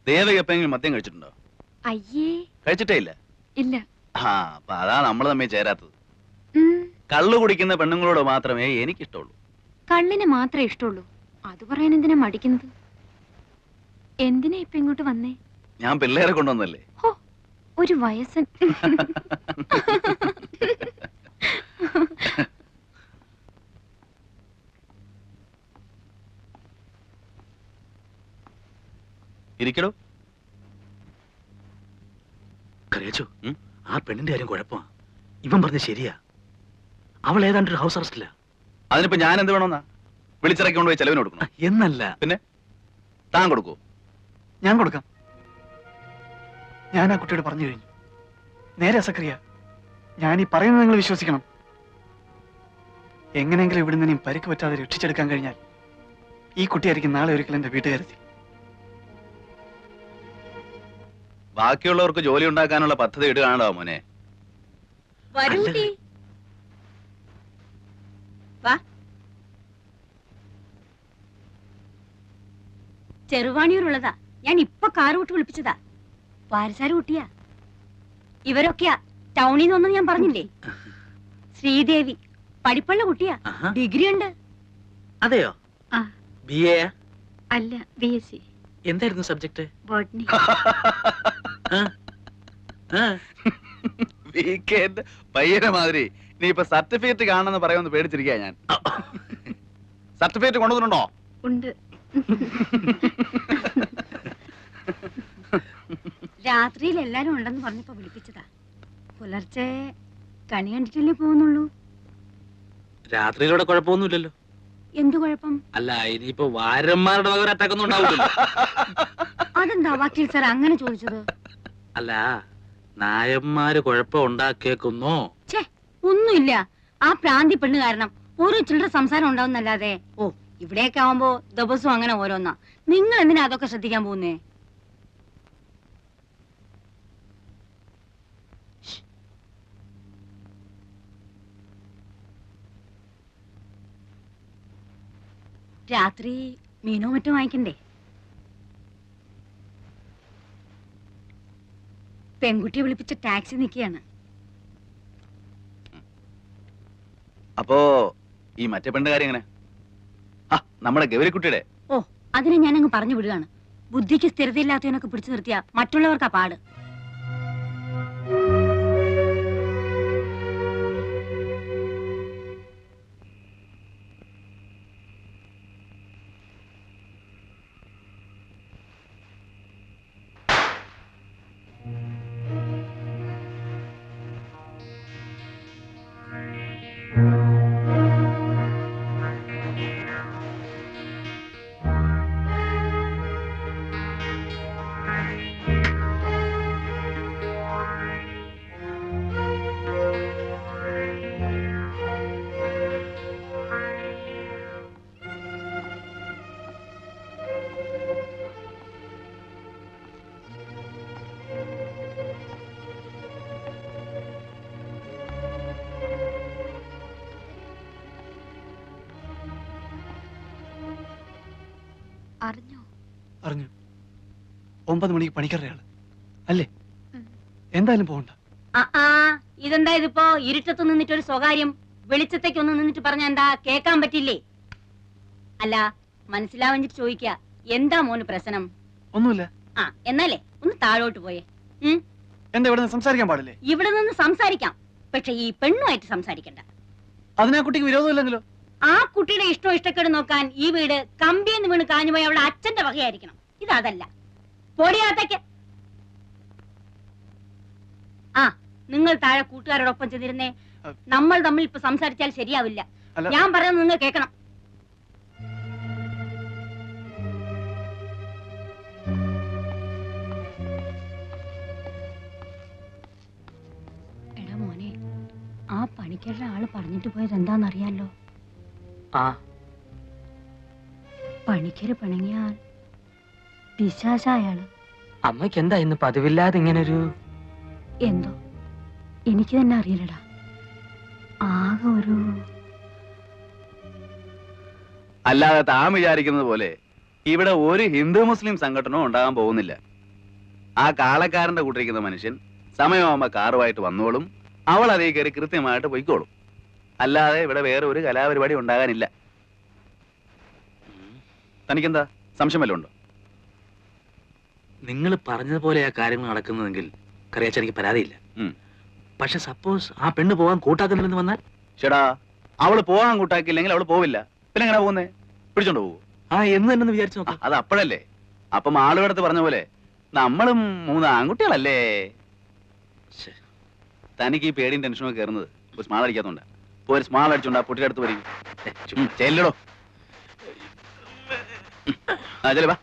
ദേവകി എപ്പോഴെങ്കിലും മദ്യം കഴിച്ചിട്ടുണ്ടോ? അയ്യേ, കഴിച്ചിട്ടേ ഇല്ല. ഇല്ല. ആ, അപ്പൊ അതാ നമ്മൾ തമ്മിൽ ചേരാത്തത്. കള്ളു കുടിക്കുന്ന പെണ്ണുങ്ങളോട് മാത്രമേ എനിക്കിഷ്ടമുള്ളൂ. കള്ളിന് മാത്രമേ ഇഷ്ടമുള്ളൂ. അത് പറയാൻ എന്തിനാ മടിക്കുന്നത്? എന്തിനാ ഇപ്പൊ ഇങ്ങോട്ട് വന്നേ? ഞാൻ പിള്ളേരെ കൊണ്ടുവന്നല്ലേ. ഒരു വയസ്സൻ. ഇരിക്കടോ. കറിയച്ചോ, ആ പെണ്ണിന്റെ കാര്യം കുഴപ്പമാ. ഇവൻ പറഞ്ഞ ശരിയാ. അവൾ ഏതാണ്ടൊരു ഹൗസ് അറസ്റ്റില്ല. അതിനിപ്പോ ഞാൻ എന്ത് വേണമെന്നാ? വിളിച്ചിറക്കി കൊണ്ടുപോയി ചെലവിന് കൊടുക്കണം എന്നല്ല. പിന്നെ താൻ കൊടുക്കൂ? ഞാൻ കൊടുക്കാം. ഞാൻ ആ കുട്ടിയോട് പറഞ്ഞു കഴിഞ്ഞു. നേരെ സക്രിയ, ഞാൻ ഈ പറയുന്നത് നിങ്ങൾ വിശ്വസിക്കണം. എങ്ങനെയെങ്കിലും ഇവിടെ നിന്നും പരിക്ക് പറ്റാതെ രക്ഷിച്ചെടുക്കാൻ കഴിഞ്ഞാൽ ഈ കുട്ടിയായിരിക്കും നാളെ ഒരിക്കലും എന്റെ വീട്ടുകാരെത്തി. ബാക്കിയുള്ളവർക്ക് ജോലി ഉണ്ടാക്കാനുള്ള പദ്ധതി ഇടുകയാണോ മോനെ? ചെറുവാണിയൂരുള്ളതാ. ഞാൻ ഇപ്പൊ കാറ് വിട്ട് വിളിപ്പിച്ചതാ. പാരസാര് കുട്ടിയാ. ഇവരൊക്കെയാ ടൗണിൽ നിന്നൊന്നും ഞാൻ പറഞ്ഞില്ലേ. ശ്രീദേവി പഠിപ്പുള്ള കുട്ടിയാ. ഡിഗ്രി ഉണ്ട്. അതെയോ? BA അല്ല, BSc. എന്തായിരുന്നു സബ്ജക്ട്? ബോട്ടണി. വീക്കെൻഡ് പയ്യനെ മാതിരി നീ ഇപ്പൊ സർട്ടിഫിക്കറ്റ് കാണണമെന്ന് പറയുമെന്ന് പേടിച്ചിരിക്കാ ഞാൻ. സർട്ടിഫിക്കറ്റ് കൊണ്ടുവന്നിട്ടുണ്ടോ? ഉണ്ട്. രാത്രിയിൽ എല്ലാരും ഉണ്ടെന്ന് പറഞ്ഞപ്പോ വിളിപ്പിച്ചതാ. പുലർച്ചെ കണി കണ്ടിട്ടല്ലേ പോകുന്നുള്ളൂ. രാത്രിയിലൂടെ കുഴപ്പമൊന്നുമില്ലല്ലോ. എന്തു കുഴപ്പം? അല്ല, ഇനിയിപ്പോ വാരന്മാരുടെ വക അറ്റാക്ക് ഒന്നും ഉണ്ടാവില്ലല്ലോ. അതെന്താ വക്കീൽ സാർ അങ്ങനെ ചോദിച്ചത്? അല്ല, നായന്മാര് കുഴപ്പം ഉണ്ടാക്കിയേക്കുന്നോ? ഛേ, ഒന്നുമില്ല. ആ പ്രാന്തി പെണ്ണ് കാരണം ഓരോ ചില്ലറ സംസാരം ഉണ്ടാവുന്നല്ലാതെ. ഓ, ഇവിടെയൊക്കെ ആവുമ്പോ ദിവസവും അങ്ങനെ ഓരോന്നാ. നിങ്ങൾ എന്തിനാ അതൊക്കെ ശ്രദ്ധിക്കാൻ പോകുന്നേ? രാത്രി മീനോ മറ്റോ വാങ്ങിക്കണ്ടേ? പെൺകുട്ടിയെ വിളിപ്പിച്ച ടാക്സി നിൽക്കുകയാണ്. അപ്പോ ഈ മറ്റേ പെണ്ണ് കാര്യം എങ്ങനെ? നമ്മുടെ ഗൗരിക്കുട്ടിയുടെ. ഓ, അതിനെ ഞാനങ്ങ് പറഞ്ഞു വിടുകയാണ്. ബുദ്ധിക്ക് സ്ഥിരതയില്ലാത്തവനൊക്കെ പിടിച്ചു നിർത്തിയ മറ്റുള്ളവർക്കാ പാട്. അറിഞ്ഞു. 9 മണിക്ക് പണിക്കരുടെ ആള് അല്ലേ? എന്തായാലും പോകണ്ട. ഇതെന്താ ഇതിപ്പോ ഇരുട്ടത്ത് നിന്നിട്ട് ഒരു സ്വകാര്യം വെളിച്ചത്തേക്ക് ഒന്ന് നിന്നിട്ട് പറഞ്ഞ എന്താ കേക്കാൻ പറ്റില്ലേ? അല്ല, മനസ്സിലാവഞ്ഞിട്ട് ചോദിക്ക, എന്താ മോന് പ്രശ്നം? ഒന്നുമില്ല. എന്നാലേ ഒന്ന് താഴോട്ട് പോയേ. എന്താ ഇവിടെ സംസാരിക്കാൻ പാടില്ലേ? ഇവിടെ നിന്ന് സംസാരിക്കാം, പക്ഷെ ഈ പെണ്ണുമായിട്ട് സംസാരിക്കണ്ട. അതിനാ കുട്ടിക്ക് വിരോധമില്ലെങ്കിലോ? ആ കുട്ടിയുടെ ഇഷ്ടക്കേട് നോക്കാൻ ഈ വീട് കമ്പിയെന്ന് വീണ് കാഞ്ഞുപോയി അവളുടെ അച്ഛന്റെ വകയായിരിക്കണം. ഇതല്ല. പൊടിയാത്തേക്ക്. നിങ്ങൾ താഴെ കൂട്ടുകാരോടൊപ്പം ചെന്നിരുന്നേ. നമ്മൾ തമ്മിൽ ഇപ്പൊ സംസാരിച്ചാൽ ശരിയാവില്ല. ഞാൻ പറയുന്നത് നിങ്ങൾ കേൾക്കണം. എടാ മോനെ, ആ പണിക്കരുടെ ആള് പറഞ്ഞിട്ട് പോയത് എന്താന്നറിയാലോ? പണിക്കര് പിണങ്ങിയാൽ പിശാചായാള്. അമ്മയ്ക്ക് എന്താ ഇന്ന് പതിവില്ലാതെ ഇങ്ങനൊരു? എന്തോ എനിക്ക് തന്നെ അറിയില്ലടാ. ആകെ ഒരു. അല്ലാതെ താൻ വിചാരിക്കുന്നത് പോലെ ഇവിടെ ഒരു ഹിന്ദു മുസ്ലിം സംഘടനവും ഉണ്ടാകാൻ പോകുന്നില്ല. ആ കാളക്കാരന്റെ കൂട്ടിരിക്കുന്ന മനുഷ്യൻ സമയമാകുമ്പോ കാറുമായിട്ട് വന്നോളും, അവൾ അതേ കയറി കൃത്യമായിട്ട് പൊയ്ക്കോളും. അല്ലാതെ ഇവിടെ വേറെ ഒരു കലാപരിപാടി ഉണ്ടാകാനില്ല. തനിക്കെന്താ സംശയം വല്ലതും ഉണ്ടോ? നിങ്ങൾ പറഞ്ഞതുപോലെ ആ കാര്യങ്ങൾ നടക്കുന്നതെങ്കിൽ കറിയാച്ച എനിക്ക് പരാതിയില്ല. പക്ഷെ സപ്പോസ് ആ പെണ്ണ് പോകാൻ കൂട്ടാക്കുന്നില്ലെന്ന് വന്നാൽ? ചേടാ, അവള് പോകാൻ കൂട്ടാക്കിയില്ലെങ്കിൽ അവള് പോവില്ല. പിന്നെ എങ്ങനെ പോകുന്നേ? പിടിച്ചോണ്ട് പോകും. ആ എന്ന് തന്നെ വിചാരിച്ചു നോക്കാം. അത് അപ്പോഴല്ലേ. അപ്പം ആളുകളടുത്ത് പറഞ്ഞ പോലെ നമ്മളും 3 ആൺകുട്ടികളല്ലേ. തനിക്ക് ഈ പേടിയും ടെൻഷനും ഒക്കെ കയറുന്നത് ഒരു സ്മാൾ അടിക്കാത്തോണ്ടാ. ഒരു സ്മാൾ അടിച്ചോണ്ടാ പൊട്ടിയുടെ അടുത്ത് വരും. ചെല്ലടോ. ആ ചെല്ലേ വാ.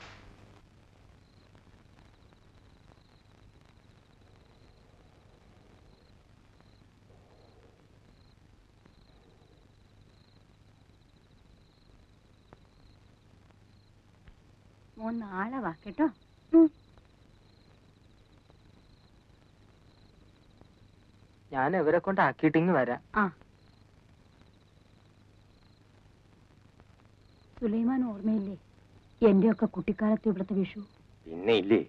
നാളെ വാ കേട്ടോ. ഞാൻ ഇവരെ കൊണ്ട് ആക്കിയിട്ടിങ് വരാം. സുലൈമാൻ ഓർമ്മയില്ലേ എന്റെയൊക്കെ കുട്ടിക്കാലത്ത് ഇവിടുത്തെ വിഷു? പിന്നെ ഇല്ലേ,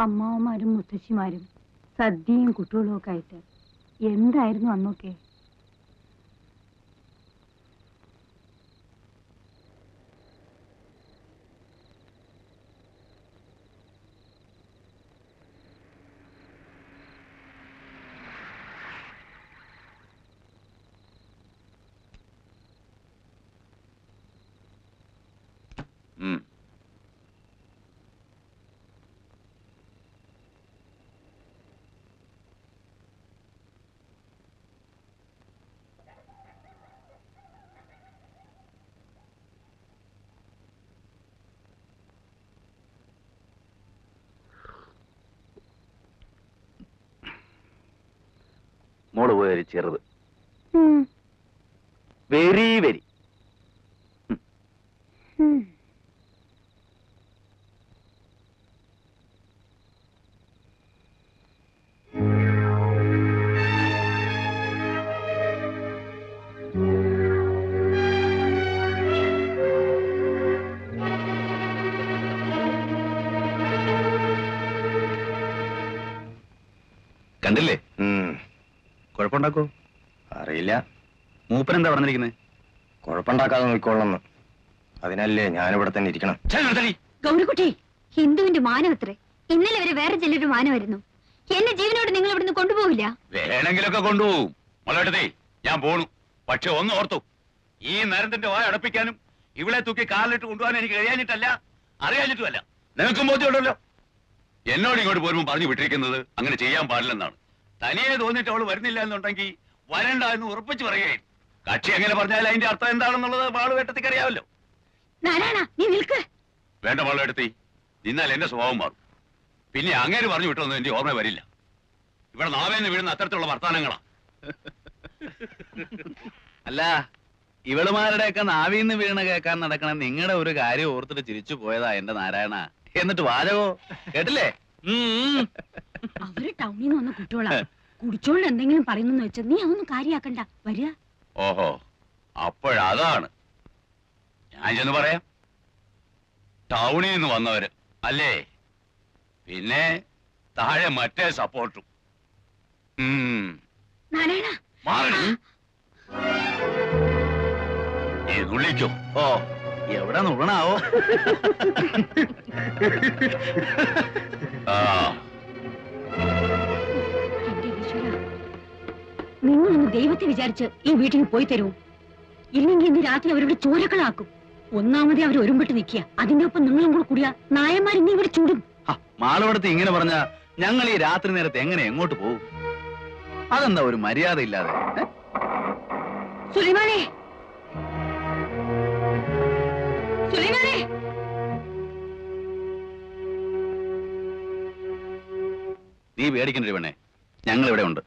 അമ്മാവന്മാരും മുത്തശ്ശിമാരും സദ്യയും കുട്ടികളും ഒക്കെ ആയിട്ട് എന്തായിരുന്നു അന്നൊക്കെ. മോള് പോയൊരു ചെറുത് വെരി വെരി. കണ്ടില്ലേ? കുഴപ്പമുണ്ടാക്കോ? അറിയില്ല. മൂപ്പൻ എന്താ പറഞ്ഞിരിക്കുന്നത്? കുഴപ്പമുണ്ടാക്കാതെ നോക്കിക്കൊള്ളന്ന്. അതിനല്ലേ ഞാനിവിടെ തന്നെ ഇരിക്കണം. ഗൗരിക്കുട്ടി, ഹിന്ദുവിന്റെ മാനമത്രേ. ഇന്നലെ വരെ വേറെ ചിലരുടെ മാനമായിരുന്നു. എന്നെ ജീവനോട് നിങ്ങൾ ഇവിടുന്ന് കൊണ്ടുപോകില്ല. വേണമെങ്കിലൊക്കെ കൊണ്ടുപോകും. മോളെടുത്തേ, ഞാൻ പോണു. പക്ഷെ ഒന്ന് ഓർത്തു, ഈ നരന്തന്റെ വായ അടപ്പിക്കാനും ഇവിടെ തൂക്കി കാലിലിട്ട് കൊണ്ടുപോകാൻ എനിക്ക് കഴിയാഞ്ഞിട്ടല്ല, അറിയാഞ്ഞിട്ടുമല്ല. നിനക്കും ബോധ്യമുണ്ടല്ലോ. എന്നോട് ഇങ്ങോട്ട് പോരുമ്പോൾ പറഞ്ഞു വിട്ടിരിക്കുന്നത് അങ്ങനെ ചെയ്യാൻ പാടില്ലെന്നാണ്. തനിയെ തോന്നിട്ട് അവള് വരുന്നില്ല എന്നുണ്ടെങ്കിൽ വരണ്ട എന്ന് ഉറപ്പിച്ചു പറയുകയും കക്ഷി എങ്ങനെ പറഞ്ഞാൽ അതിന്റെ അർത്ഥം എന്താണെന്നുള്ളത് വാളുവേട്ടത്തിക്ക് അറിയാമല്ലോ. നാരായണ, നീ നിൽക്ക്. വേണ്ട വാളുവേട്ടത്തി, നിന്നാൽ എന്റെ സ്വഭാവം മാറും. പിന്നെ അങ്ങേര് പറഞ്ഞു വിട്ടൊന്നും എന്റെ ഓർമ്മ വരില്ല. ഇവിടെ നാവേന്ന് വീഴുന്ന അത്തരത്തിലുള്ള വർത്താനങ്ങളാ. അല്ല, ഇവളുമാരുടെയൊക്കെ നാവിന്ന് വീണ കേൾക്കാൻ നടക്കണ നിങ്ങളുടെ ഒരു കാര്യം ഓർത്തിട്ട് ചിരിച്ചു പോയതാ എന്റെ നാരായണ. എന്നിട്ട് വാചകോ കേട്ടില്ലേ? അവര് ടൗണിൽ നിന്ന് വന്ന കുട്ടികളാ. കുടിച്ചോണ്ട് എന്തെങ്കിലും പറയുന്നു വെച്ചാൽ നീ അതൊന്നും കാര്യാക്കണ്ട. വരിക. ഓഹോ, അപ്പോഴതാണ്. ഞാൻ ചെന്ന് പറയാം. ടൗണിൽ നിന്ന് വന്നവര് അല്ലേ? പിന്നെ താഴെ മറ്റേ സപ്പോർട്ടും. നാരായണ, മാറി നുള്ളിക്കോ. ഓ, എവിടെ നുള്ളണാവോ? എന്റെ ഈശ്വരാ, നിങ്ങളൊന്ന് ദൈവത്തെ വിചാരിച്ച് ഈ വീട്ടിൽ പോയി തരൂ. ഇല്ലെങ്കിൽ ഇന്ന് രാത്രി അവരുടെ ചോരക്കളാക്കും. ഒന്നാമതേ അവർ ഒരുമ്പിട്ട് നിൽക്കുക. അതിന്റെ ഒപ്പം നിങ്ങളും കൂടെ കൂടിയ നായന്മാർ ഇന്ന് ഇവിടെ ചൂടും. മാളവിടത്ത് ഇങ്ങനെ പറഞ്ഞ ഞങ്ങൾ ഈ രാത്രി നേരത്തെ എങ്ങനെ എങ്ങോട്ട് പോകും? അതെന്താ ഒരു മര്യാദ ഇല്ലാതെ? സുലൈമാനെ, സുലൈമാനെ, നീ പേടിക്കണ്ട പെണ്ണേ, ഞങ്ങൾ ഇവിടെ ഉണ്ട്.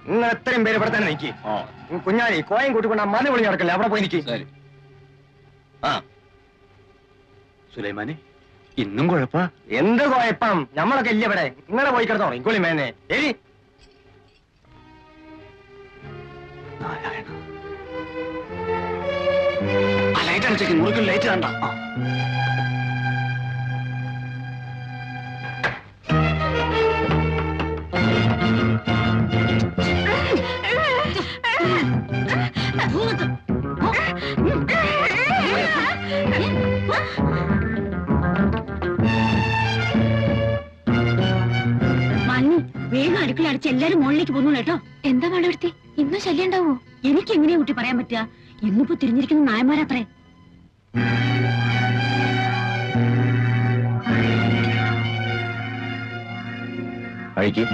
നിങ്ങൾ എത്രയും പേര് ഇവിടെ തന്നെ നിൽക്കി. കുഞ്ഞാലി കോയം കൂട്ടിക്കൊണ്ട് ആ മല വിളി നടക്കല്ലേ, അവിടെ പോയി നിൽക്കി. സുലൈമാനെ ഇന്നും കുഴപ്പാ. എന്ത് കുഴപ്പം? നമ്മളൊക്കെ ഇല്ല ഇവിടെ. നിങ്ങളെ പോയി കിടന്നോ ഇങ്ങോളി മേനെ. എരി നാരായണ, ആ ലൈറ്റ് അടിച്ചേക്ക്, മുറിക്കൽ ലൈറ്റ് കണ്ട. മണ്ണി വേഗം അടുക്കള അടിച്ച് എല്ലാരും മുകളിലേക്ക് പോന്നു കേട്ടോ. എന്താ വളർത്തി ഇന്നും ശല്യം ഉണ്ടാവോ? എനിക്ക് എങ്ങനെയാ കുട്ടി പറയാൻ പറ്റുക? ഇന്നിപ്പോ തിരിഞ്ഞിരിക്കുന്ന നായന്മാരത്രേ. അഴിക്ക്.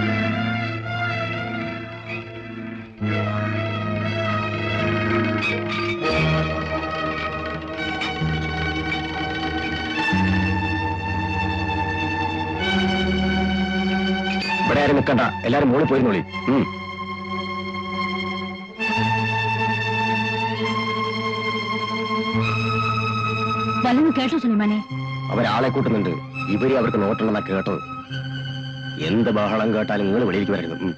ഇവിടെ ആരും നിൽക്കണ്ട, എല്ലാരും മുകളിൽ പോയിരുന്നോളി. വല്ലതും കേട്ടോ സുലൈമാനെ? അവരാളെ കൂട്ടുന്നുണ്ട്. ഇവര് അവർക്ക് നോട്ടുണ്ടെന്നാ കേട്ടത്. എന്ത് ബഹളം കേട്ടാലും നിങ്ങൾ വെളിയിലേക്ക് വരരുത്.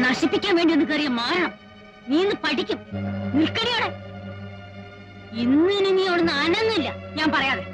നശിപ്പിക്കാൻ വേണ്ടി ഒന്ന് കയറിയ മാറണം. നീ ഇന്ന് പഠിക്കും. നിൽക്കടിയോടെ. ഇന്നിനി നീ അവിടുന്ന് അനങ്ങില്ല, ഞാൻ പറയാതെ.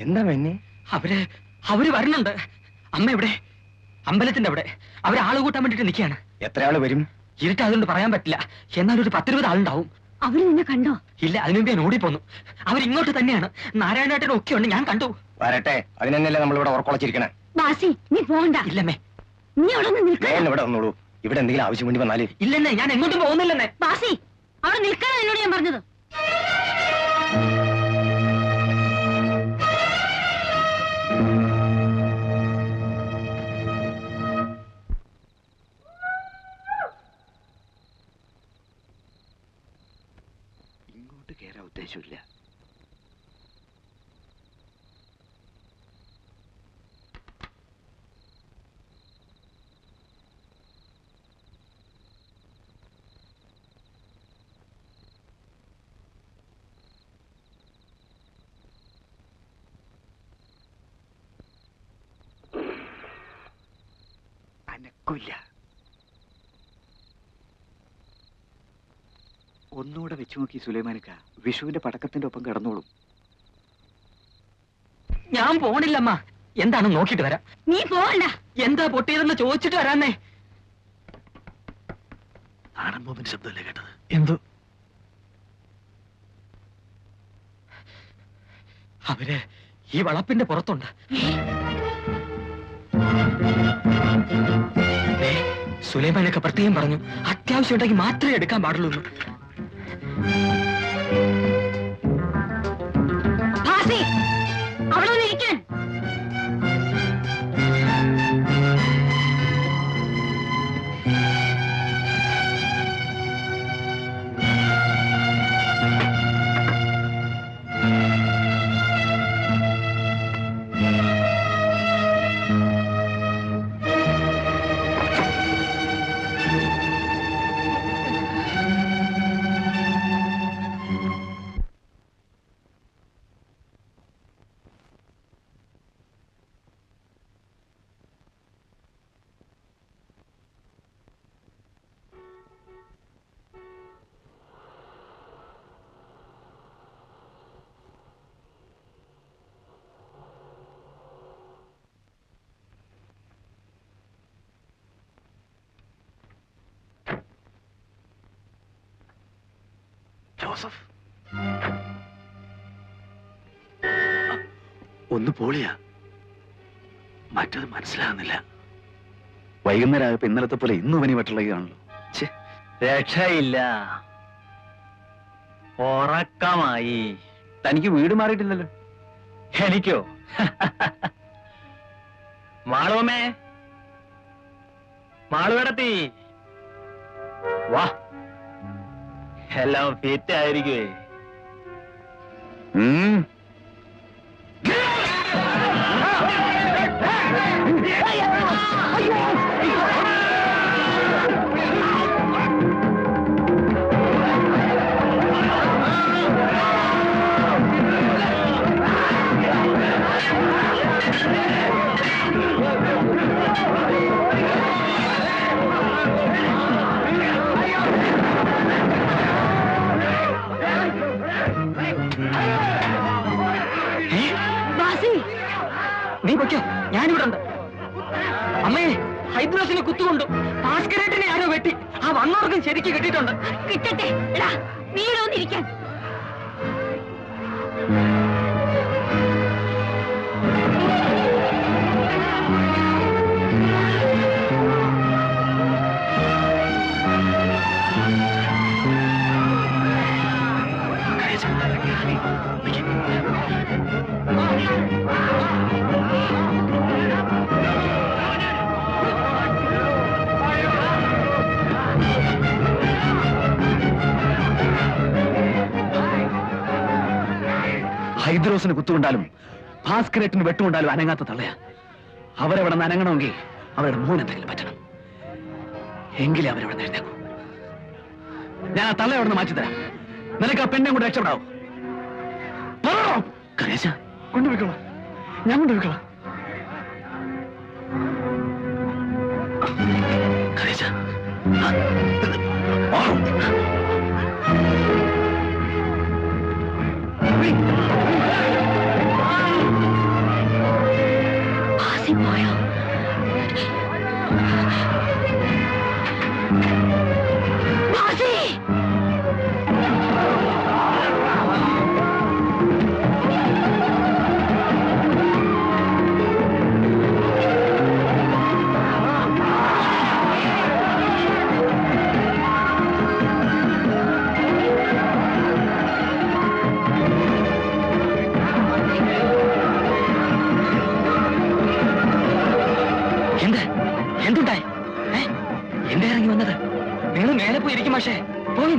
എന്താ മെന്നെ? അവര് വരണുണ്ട്. അമ്മ എവിടെ? അമ്പലത്തിന്റെ അവിടെ. അവര് ആള് കൂട്ടാൻ വേണ്ടിട്ട് നിൽക്കുകയാണ്. എത്ര ആള് വരും? ഇരുട്ട് അതുകൊണ്ട് പറയാൻ പറ്റില്ല. എന്നാൽ ഒരു 10-20 ആളുണ്ടാവും. അവര് നിന്നെ കണ്ടോ? ഇല്ല, അതിനുമുമ്പ് ഞാൻ ഓടിപ്പോന്നു. അവരിങ്ങോട്ട് തന്നെയാണ്. നാരായണേട്ടനും ഒക്കെ ഉണ്ട്, ഞാൻ കണ്ടു. വരട്ടെ, അതിനെന്നല്ലേ നമ്മളിവിടെ ഉറക്കൊളച്ചിരിക്കണേ. ബാസി, നീ പോകണ്ട. ഇല്ലമ്മേ. നീ അവിടെ നിന്ന് നിൽക്കാൻ. ഇവിടെ വന്നോളൂ. ഇവിടെ എന്തെങ്കിലും ആവശ്യം വേണ്ടി വന്നാല്. ഇല്ലെന്നേ, ഞാൻ എങ്ങോട്ടും പോകുന്നില്ലെന്നേ. ബാസി, അവിടെ നിൽക്കാനാണ് എന്നോട് ഞാൻ പറഞ്ഞത്. ഇങ്ങോട്ട് കയറാൻ ഉദ്ദേശമില്ല. അനക്കില്ല. ഒന്നുകൂടെ വെച്ചു നോക്കി സുലൈമാനിക്ക. വിഷുവിന്റെ പടക്കത്തിന്റെ ഒപ്പം കിടന്നോളും. ഞാൻ പോണില്ലമ്മ. എന്താണ് നോക്കിട്ട് വരാം. നീ പോകണ്ട. എന്താ പൊട്ടിയതെന്ന് ചോദിച്ചിട്ട് വരാന്നേ. നാടൻ ബോംബിന്റെ ശബ്ദമല്ലേ കേട്ടത്? എന്തോ അവര് ഈ വളപ്പിന്റെ പുറത്തുണ്ട്. സുലൈമാനൊക്കെ പ്രത്യേകം പറഞ്ഞു, അത്യാവശ്യം ഉണ്ടെങ്കിൽ മാത്രമേ എടുക്കാൻ പാടുള്ളൂ. അവിടെ ഇരിക്കാൻ. ജോസഫ് ഒന്ന് പോളിയാ, മറ്റത് മനസ്സിലാകുന്നില്ല. വൈകുന്നേരം ആയപ്പോ ഇന്നലത്തെ പോലെ ഇന്നും പനി വെട്ടുള്ളതാണല്ലോ. രക്ഷയില്ല, ഉറക്കമായി. തനിക്ക് വീട് മാറിയിട്ടില്ലല്ലോ. എനിക്കോ? മാളുവമ്മേ, മാളുവിടത്തി വാ, എല്ലാം ഫിറ്റ് ആയിരിക്കുവേ. നീ പൊയ്ക്കോ, ഞാനിവിടെ ഉണ്ട്. അമ്മേ, ഹൈദ്രോസിനെ കുത്തുകൊണ്ടു. ഭാസ്കരേട്ടനെ ആരോ വെട്ടി. ആ വന്നവർക്കും ശരിക്ക് കിട്ടിയിട്ടുണ്ട്. കിട്ടട്ടെ. എടാ, വീടൊന്നിരിക്കാൻ. ഹൈദ്രോസിന് കുത്തുകൊണ്ടാലും ഭാസ്കരേറ്റിന് വെട്ടുകൊണ്ടാലും അനങ്ങാത്ത തള്ളയാ. അവരവിടെ നിന്ന് അനങ്ങണമെങ്കിൽ അവരുടെ മോൻ എന്തെങ്കിലും പറ്റണം. എങ്കിലേ അവരവിടെ നിന്ന് എഴുന്നേക്കൂ. ഞാൻ ആ തള്ള അവിടെ നിന്ന് മാറ്റിത്തരാം. നിനക്ക് ആ പെണ്ണെ കൊണ്ട് രക്ഷപ്പെടാവൂ. കൊണ്ടുപോയിക്കോളാം, ഞാൻ കൊണ്ടുപോയിക്കോളാം. പോയോ? എന്തുണ്ടായി? എന്റെ ഇറങ്ങി വന്നത്? നിങ്ങൾ മേലെ പോയിരിക്കും. പക്ഷേ പോയി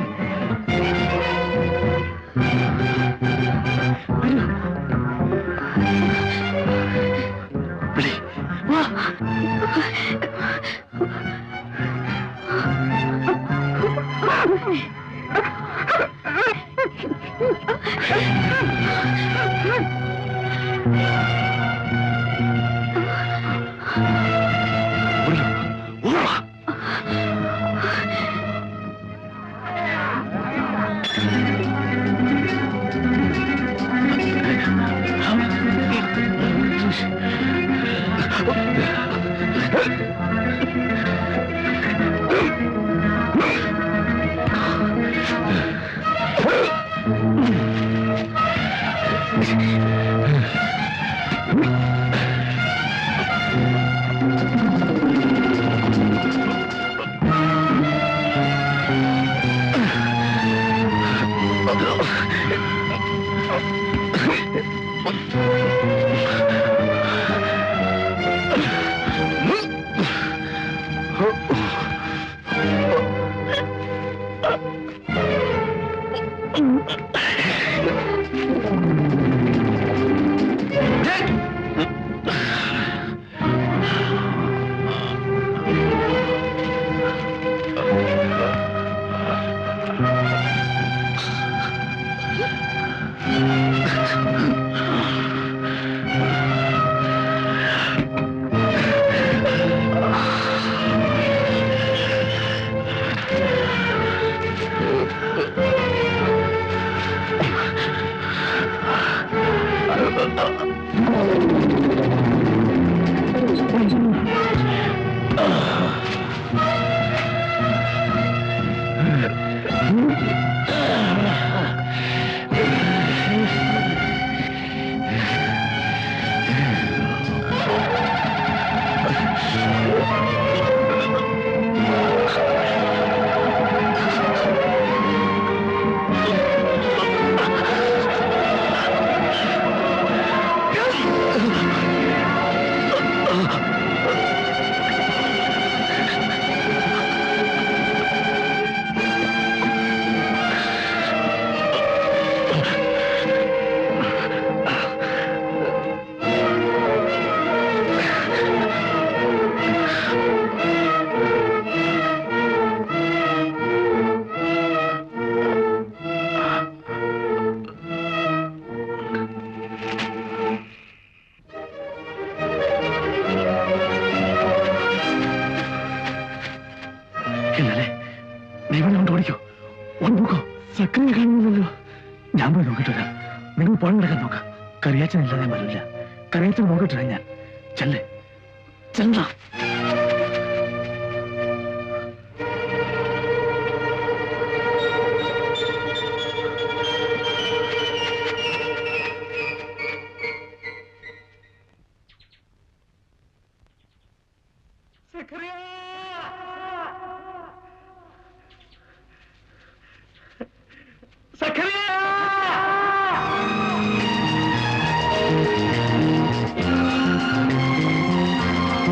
ഇല്ലല്ലേ നീ ഇവിടെ കൊണ്ട് ഓടിക്കോ ഒന്ന് നോക്കോ സക്രിയ കാണുന്നില്ലല്ലോ ഞാൻ പോയി നോക്കിട്ട് വരാം നിങ്ങൾ പണം നടക്കാൻ നോക്കാം കറിയാച്ചനില്ലാതെ വരില്ല കറിയാച്ചൻ നോക്കിട്ട് ഞാൻ ചെല്ലേ ചെല്ല സക്കറിയ